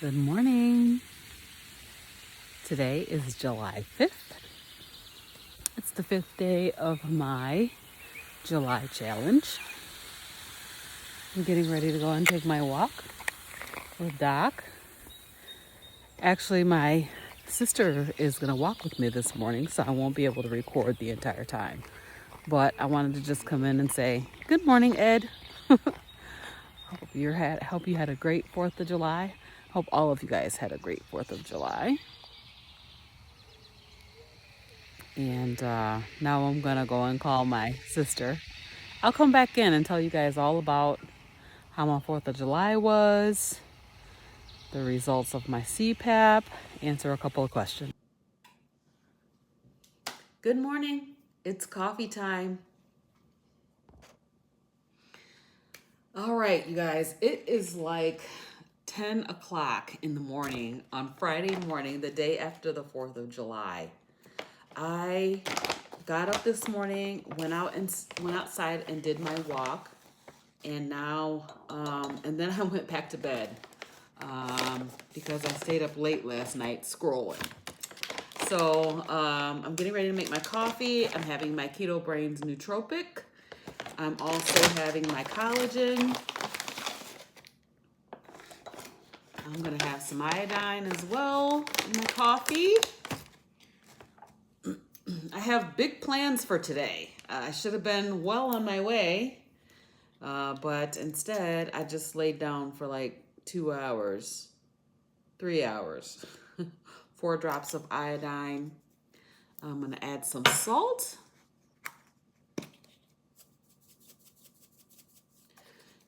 Good morning. Today is July 5th. It's the 5th day of my July challenge. I'm getting ready to go and take my walk with Doc. Actually, my sister is going to walk with me this morning, so I won't be able to record the entire time. But I wanted to just come in and say, good morning, Ed. Hope you had a great 4th of July. Hope all of you guys had a great 4th of July. And now I'm gonna go and call my sister. I'll come back in and tell you guys all about how my 4th of July was, the results of my CPAP, answer a couple of questions. Good morning. It's coffee time. All right, you guys, it is like 10 o'clock in the morning on Friday morning, the day after the 4th of July. I got up this morning, went outside and did my walk, and now, and then I went back to bed because I stayed up late last night scrolling. So I'm getting ready to make my coffee. I'm having my Keto Brains nootropic. I'm also having my collagen. I'm gonna have some iodine as well in my coffee. I have big plans for today. I should have been well on my way, but instead I just laid down for like 2 hours, 3 hours, 4 drops of iodine. I'm gonna add some salt.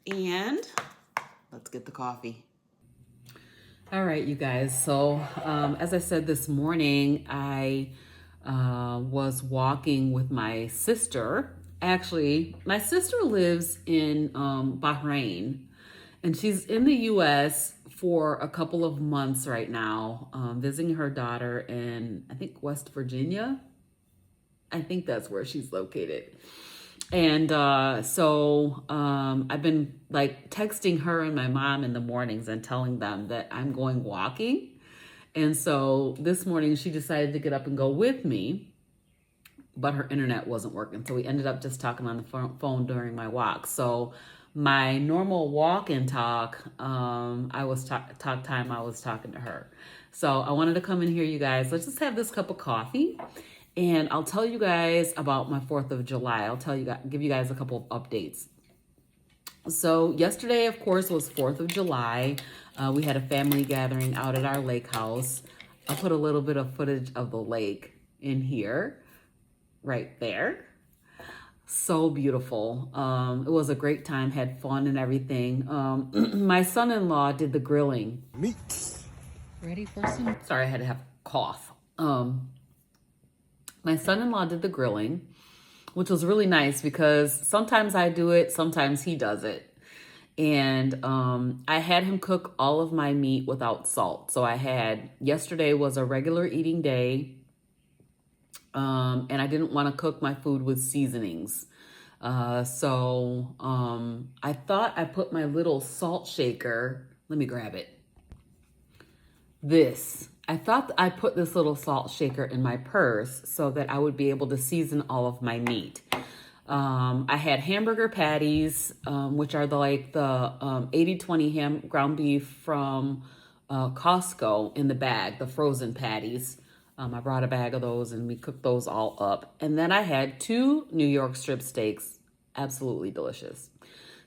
And let's get the coffee. All right, you guys. So as I said this morning, I was walking with my sister. Actually, my sister lives in Bahrain, and she's in the U.S. for a couple of months right now, visiting her daughter in, I think, West Virginia. I think that's where she's located. And so I've been like texting her and my mom in the mornings and telling them that I'm going walking. And so this morning she decided to get up and go with me, but her internet wasn't working. So we ended up just talking on the phone during my walk. So my normal walk and talk, I was talk time, I was talking to her. So I wanted to come in here, you guys. Let's just have this cup of coffee. And I'll tell you guys about my 4th of July. Give you guys a couple of updates. So yesterday, of course, was 4th of July. We had a family gathering out at our lake house. I'll put a little bit of footage of the lake in here, right there. So beautiful. It was a great time, had fun and everything. My son-in-law did the grilling. Meat. Ready for some? Sorry, I had to have a cough. My son-in-law did the grilling, which was really nice because sometimes I do it, sometimes he does it. And I had him cook all of my meat without salt. So yesterday was a regular eating day, and I didn't want to cook my food with seasonings. So I thought I put my little salt shaker, let me grab it. I thought I put this little salt shaker in my purse so that I would be able to season all of my meat. I had hamburger patties, which are the 80-20 ground beef from Costco in the bag, the frozen patties. I brought a bag of those and we cooked those all up. And then I had 2 New York strip steaks, absolutely delicious.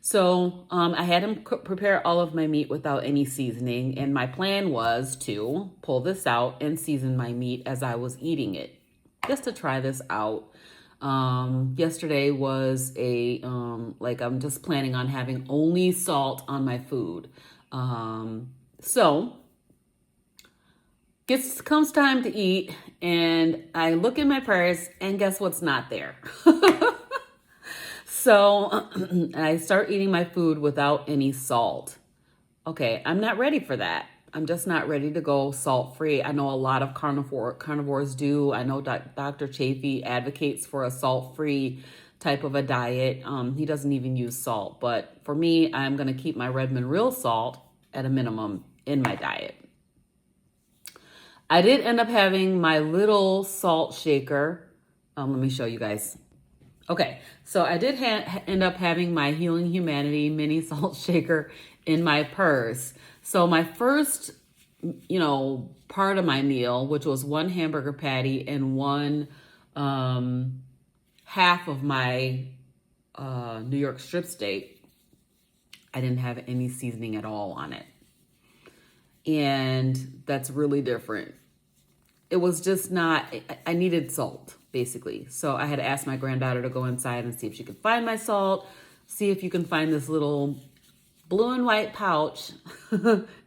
So I had him prepare all of my meat without any seasoning, and my plan was to pull this out and season my meat as I was eating it, just to try this out. Yesterday was I'm just planning on having only salt on my food. So comes time to eat, and I look in my purse, and guess what's not there? So I start eating my food without any salt. Okay, I'm not ready for that. I'm just not ready to go salt-free. I know a lot of carnivores do. I know Dr. Chafee advocates for a salt-free type of a diet. He doesn't even use salt. But for me, I'm going to keep my Redmond real salt at a minimum in my diet. I did end up having my little salt shaker. Let me show you guys. Okay, so I did end up having my Healing Humanity mini salt shaker in my purse. So my first, part of my meal, which was one hamburger patty and one half of my New York strip steak, I didn't have any seasoning at all on it. And that's really different. It was just not, I needed salt, basically. So I had to ask my granddaughter to go inside and see if she could find my salt, see if you can find this little blue and white pouch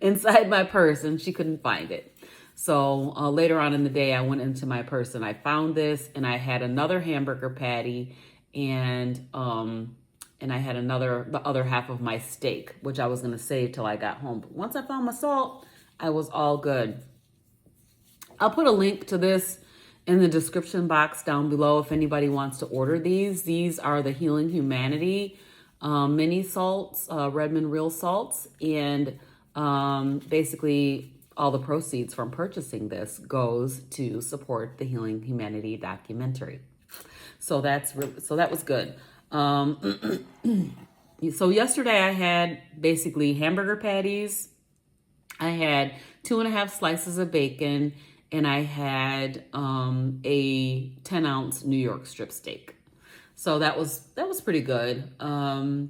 inside my purse, and she couldn't find it. So later on in the day, I went into my purse and I found this, and I had another hamburger patty, and I had the other half of my steak, which I was going to save till I got home. But once I found my salt, I was all good. I'll put a link to this in the description box down below if anybody wants to order these. These are the Healing Humanity mini salts, Redmond real salts, and basically all the proceeds from purchasing this goes to support the Healing Humanity documentary. So that was good. So yesterday I had basically hamburger patties. I had 2.5 slices of bacon, and I had a 10-ounce New York strip steak. So that was pretty good. So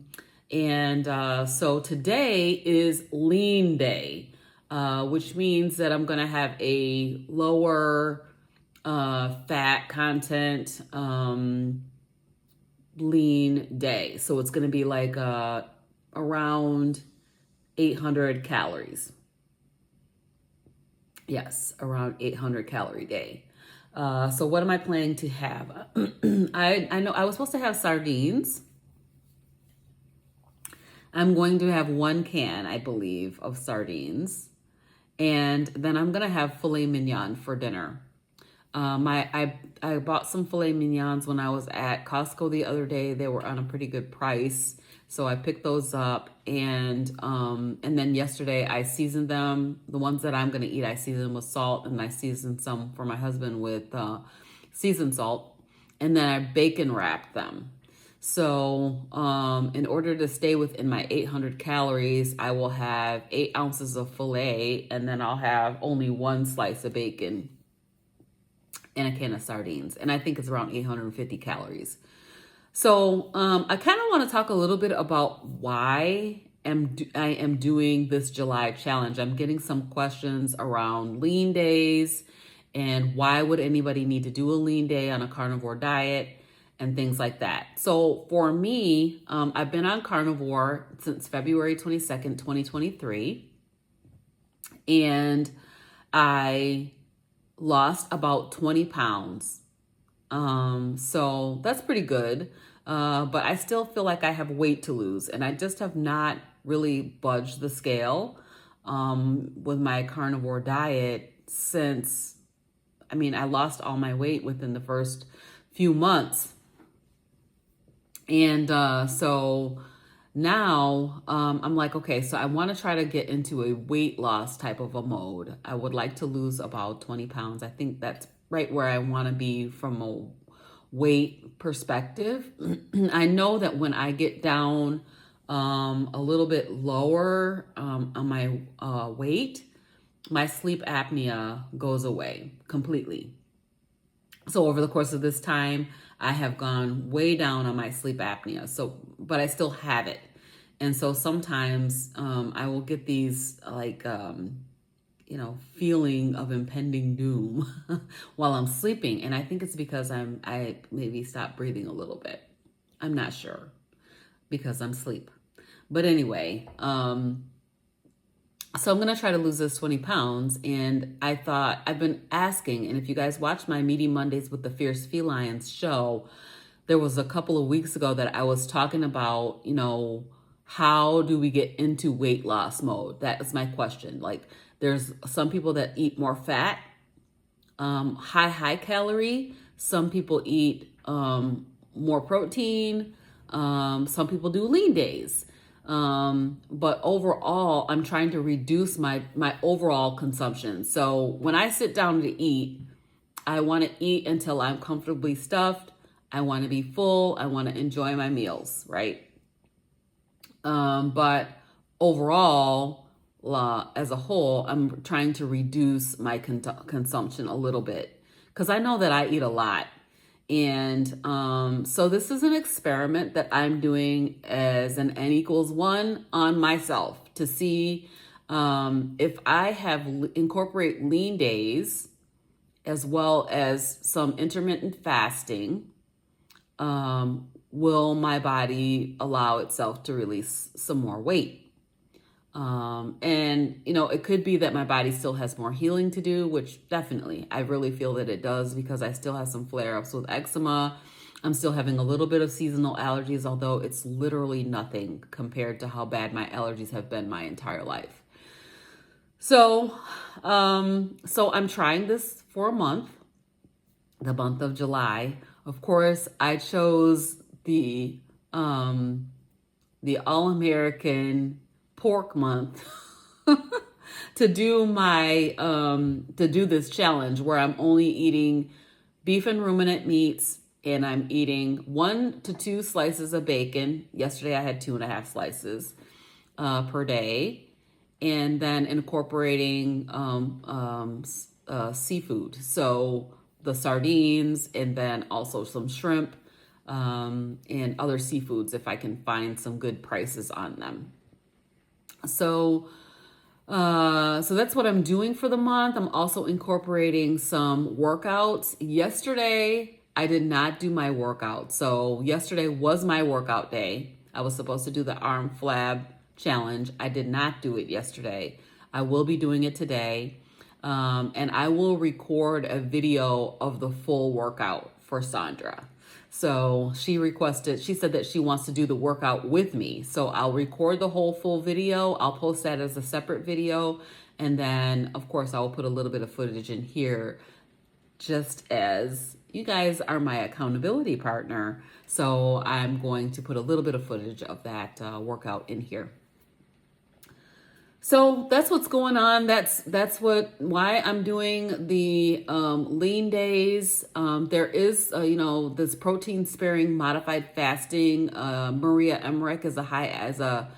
today is lean day, which means that I'm gonna have a lower fat content lean day. So it's gonna be like around 800 calories. Yes, around 800 calorie day. So what am I planning to have? I know I was supposed to have sardines. I'm going to have 1 can, I believe, of sardines. And then I'm going to have filet mignon for dinner. I bought some filet mignons when I was at Costco the other day. They were on a pretty good price. So I picked those up, and then yesterday I seasoned them. The ones that I'm going to eat, I seasoned with salt, and I seasoned some for my husband with seasoned salt, and then I bacon wrapped them. So in order to stay within my 800 calories, I will have 8 ounces of filet, and then I'll have only 1 slice of bacon and a can of sardines. And I think it's around 850 calories. So I kind of want to talk a little bit about why I am doing this July challenge. I'm getting some questions around lean days and why would anybody need to do a lean day on a carnivore diet and things like that. So for me, I've been on carnivore since February 22nd, 2023. And I lost about 20 pounds. So that's pretty good. But I still feel like I have weight to lose, and I just have not really budged the scale, with my carnivore diet since, I lost all my weight within the first few months. And, so now, I'm like, okay, so I want to try to get into a weight loss type of a mode. I would like to lose about 20 pounds. I think that's right where I want to be from a weight perspective. I know that when I get down a little bit lower on my weight, my sleep apnea goes away completely. So over the course of this time, I have gone way down on my sleep apnea. So, but I still have it. And so sometimes I will get these feeling of impending doom while I'm sleeping. And I think it's because I maybe stopped breathing a little bit. I'm not sure, because I'm asleep. But anyway, so I'm going to try to lose this 20 pounds. And I thought, I've been asking, and if you guys watch my Meaty Mondays with the Fierce Felines show, there was a couple of weeks ago that I was talking about, how do we get into weight loss mode? That is my question. Like, there's some people that eat more fat, high calorie. Some people eat more protein. Some people do lean days. But overall, I'm trying to reduce my overall consumption. So when I sit down to eat, I want to eat until I'm comfortably stuffed. I want to be full. I want to enjoy my meals, right? But overall, as a whole, I'm trying to reduce my consumption a little bit because I know that I eat a lot. And so this is an experiment that I'm doing as an N=1 on myself to see if I have incorporate lean days as well as some intermittent fasting, will my body allow itself to release some more weight? And, you know, it could be that my body still has more healing to do, which definitely I really feel that it does because I still have some flare-ups with eczema. I'm still having a little bit of seasonal allergies, although it's literally nothing compared to how bad my allergies have been my entire life. So I'm trying this for a month, the month of July. Of course, I chose the All-American pork month to do this challenge where I'm only eating beef and ruminant meats, and I'm eating 1 to 2 slices of bacon. Yesterday I had 2.5 slices per day, and then incorporating seafood, so the sardines, and then also some shrimp and other seafoods if I can find some good prices on them. So that's what I'm doing for the month. I'm also incorporating some workouts. Yesterday, I did not do my workout. So yesterday was my workout day. I was supposed to do the arm flab challenge. I did not do it yesterday. I will be doing it today. And I will record a video of the full workout for Sandra. So she said that she wants to do the workout with me. So I'll record the whole full video. I'll post that as a separate video. And then, of course, I will put a little bit of footage in here just as you guys are my accountability partner. So I'm going to put a little bit of footage of that workout in here. So that's what's going on. That's why I'm doing the lean days. There is this protein sparing modified fasting. Maria Emmerich is a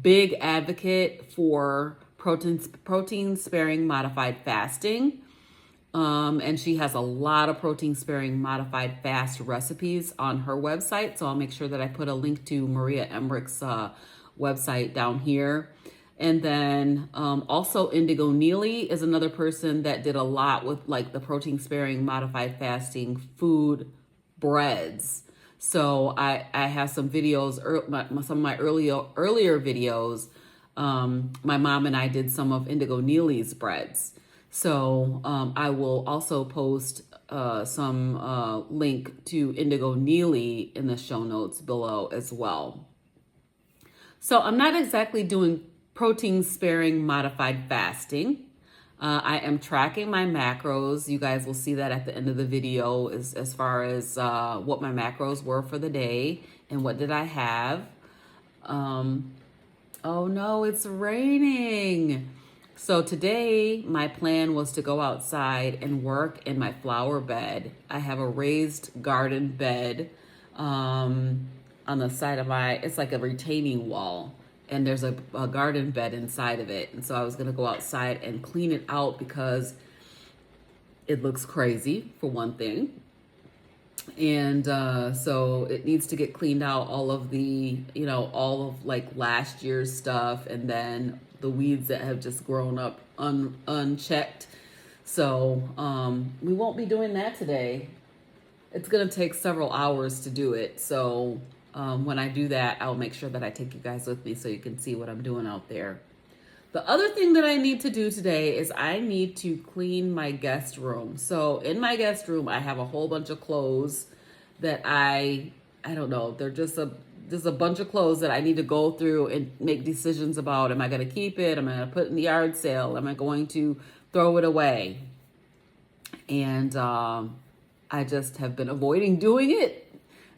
big advocate for protein sparing modified fasting. And she has a lot of protein sparing modified fast recipes on her website. So I'll make sure that I put a link to Maria Emmerich's website down here. And then also Indigo Neely is another person that did a lot with like the protein sparing modified fasting food breads. So I have some videos, some of my earlier videos. My mom and I did some of Indigo Neely's breads. So I will also post some link to Indigo Neely in the show notes below as well. So I'm not exactly doing protein sparing modified fasting. I am tracking my macros. You guys will see that at the end of the video as far as what my macros were for the day and what did I have. Oh no, it's raining. So today my plan was to go outside and work in my flower bed. I have a raised garden bed on the side of it's like a retaining wall. And there's a garden bed inside of it. And so I was going to go outside and clean it out because it looks crazy, for one thing. And so it needs to get cleaned out, all of like last year's stuff, and then the weeds that have just grown up unchecked. So we won't be doing that today. It's going to take several hours to do it. So when I do that, I'll make sure that I take you guys with me so you can see what I'm doing out there. The other thing that I need to do today is I need to clean my guest room. So in my guest room, I have a whole bunch of clothes that I don't know, they're just a bunch of clothes that I need to go through and make decisions about. Am I going to keep it? Am I going to put it in the yard sale? Am I going to throw it away? And I just have been avoiding doing it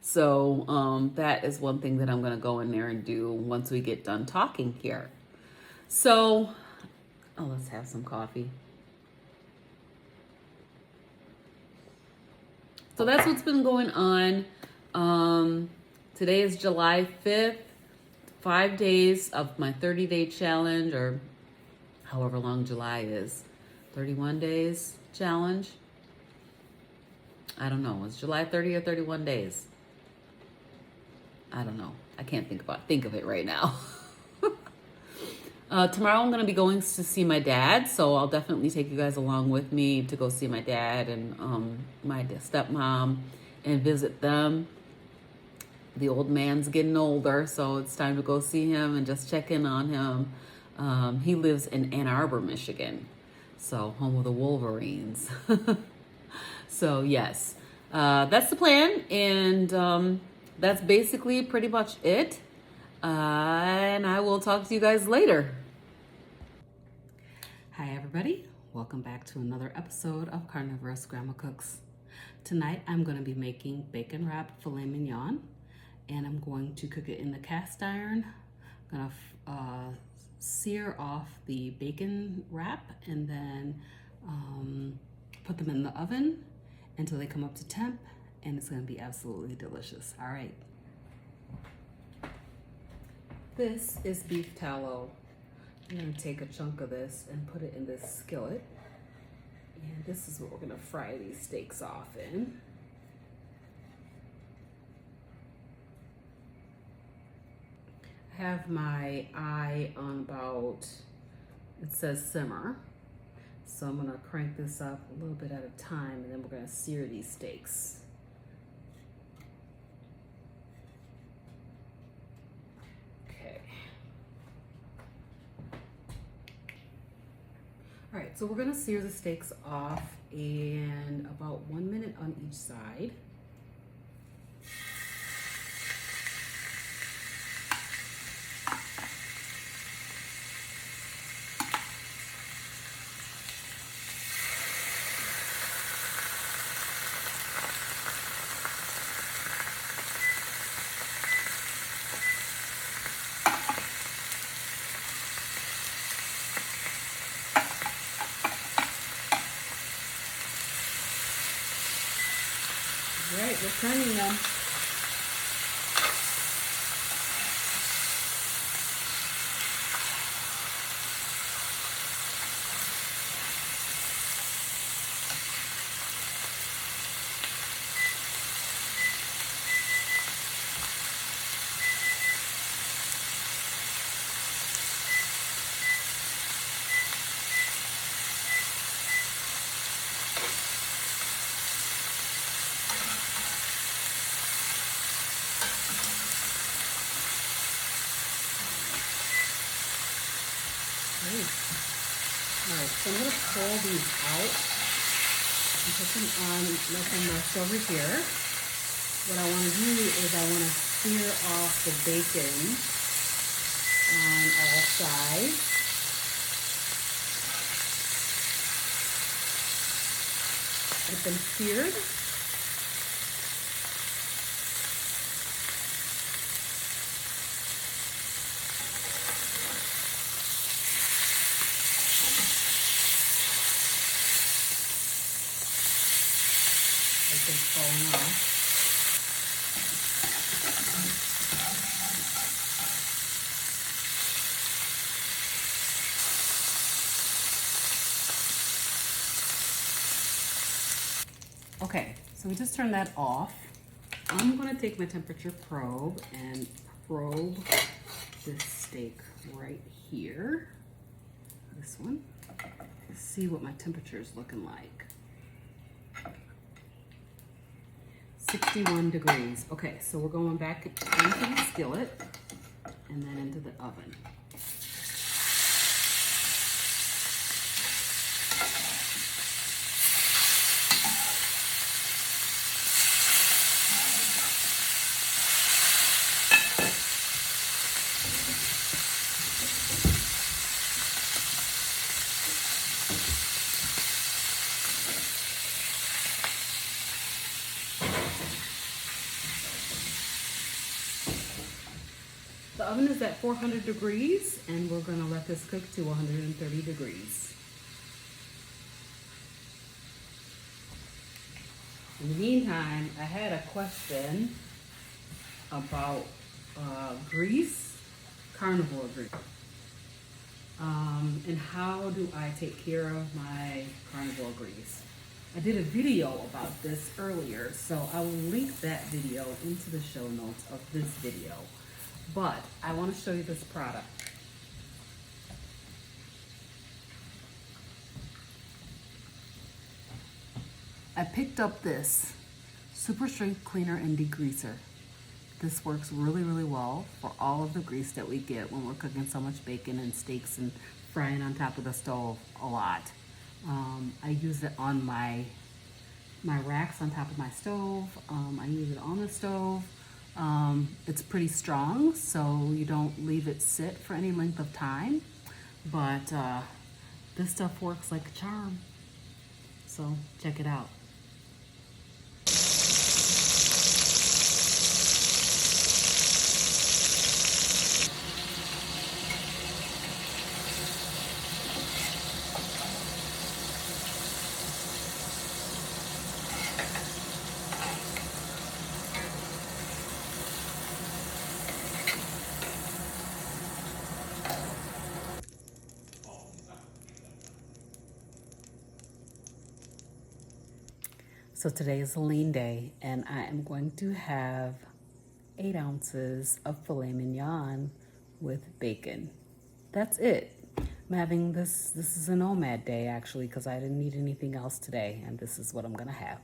So that is one thing that I'm going to go in there and do once we get done talking here. So, let's have some coffee. So that's what's been going on. Today is July 5th, 5 days of my 30-day challenge, or however long July is, 31 days challenge. I don't know. It's July 30 or 31 days. I don't know. I can't think of it right now. Tomorrow I'm going to be going to see my dad, so I'll definitely take you guys along with me to go see my dad and my stepmom and visit them. The old man's getting older, so it's time to go see him and just check in on him. He lives in Ann Arbor, Michigan, so home of the Wolverines. So yes, that's the plan, and that's basically pretty much it. And I will talk to you guys later. Hi everybody, welcome back to another episode of CarnivorousGrama Cooks. Tonight I'm going to be making bacon wrapped filet mignon, and I'm going to cook it in the cast iron. I'm going to sear off the bacon wrap and then put them in the oven until they come up to temp, and it's going to be absolutely delicious. All right. This is beef tallow. I'm going to take a chunk of this and put it in this skillet. And this is what we're going to fry these steaks off in. I have my eye on about, it says simmer. So I'm going to crank this up a little bit at a time, and then we're going to sear these steaks. All right, so we're gonna sear the steaks off in about 1 minute on each side. All right, we're turning them. All right, so I'm going to pull these out and put them on, let them rest over here. What I want to do is I want to sear off the bacon on all sides. Get them seared. Falling off. Okay, so we just turned that off. I'm going to take my temperature probe and probe this steak right here. This one. Let's see what my temperature is looking like. 61 degrees. Okay, so we're going back into the skillet and then into the oven. The oven is at 400 degrees, and we're gonna let this cook to 130 degrees. In the meantime, I had a question about grease, carnivore grease. And how do I take care of my carnivore grease? I did a video about this earlier, so I will link that video into the show notes of this video. But I want to show you this product. I picked up this super strength cleaner and degreaser. This works really, really well for all of the grease that we get when we're cooking so much bacon and steaks and frying on top of the stove a lot. I use it on my racks on top of my stove. I use it on the stove. It's pretty strong, so you don't leave it sit for any length of time. But this stuff works like a charm. So check it out. So today is a lean day, and I am going to have 8 ounces of filet mignon with bacon. That's it. I'm having this is a nomad day actually, because I didn't need anything else today, and this is what I'm gonna have.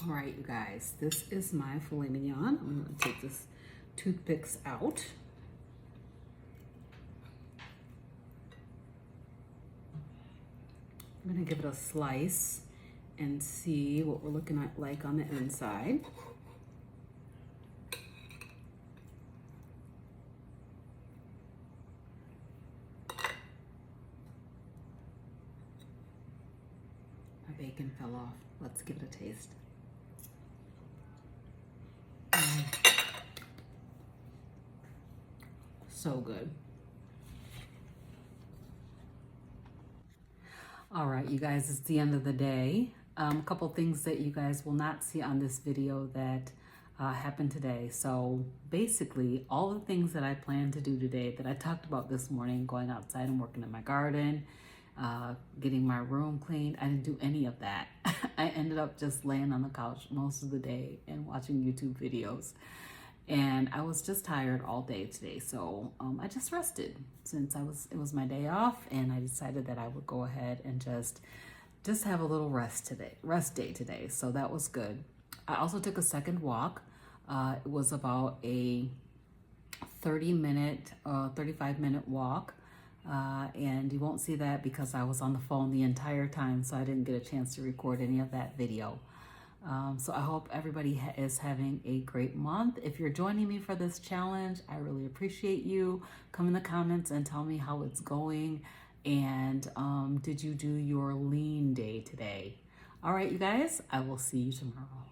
All right, you guys, this is my filet mignon. I'm gonna take this toothpicks out. I'm gonna give it a slice and see what we're looking at like on the inside. My bacon fell off. Let's give it a taste. So good. All right, you guys, it's the end of the day. A couple things that you guys will not see on this video that happened today. So basically, all the things that I planned to do today that I talked about this morning, going outside and working in my garden, getting my room cleaned, I didn't do any of that. I ended up just laying on the couch most of the day and watching YouTube videos. And I was just tired all day today, so I just rested since it was my day off, and I decided that I would go ahead and just have a little rest day today. So that was good. I also took a second walk. It was about a 35-minute walk, and you won't see that because I was on the phone the entire time, so I didn't get a chance to record any of that video. So I hope everybody is having a great month. If you're joining me for this challenge, I really appreciate you. Come in the comments and tell me how it's going. And did you do your lean day today? All right, you guys, I will see you tomorrow.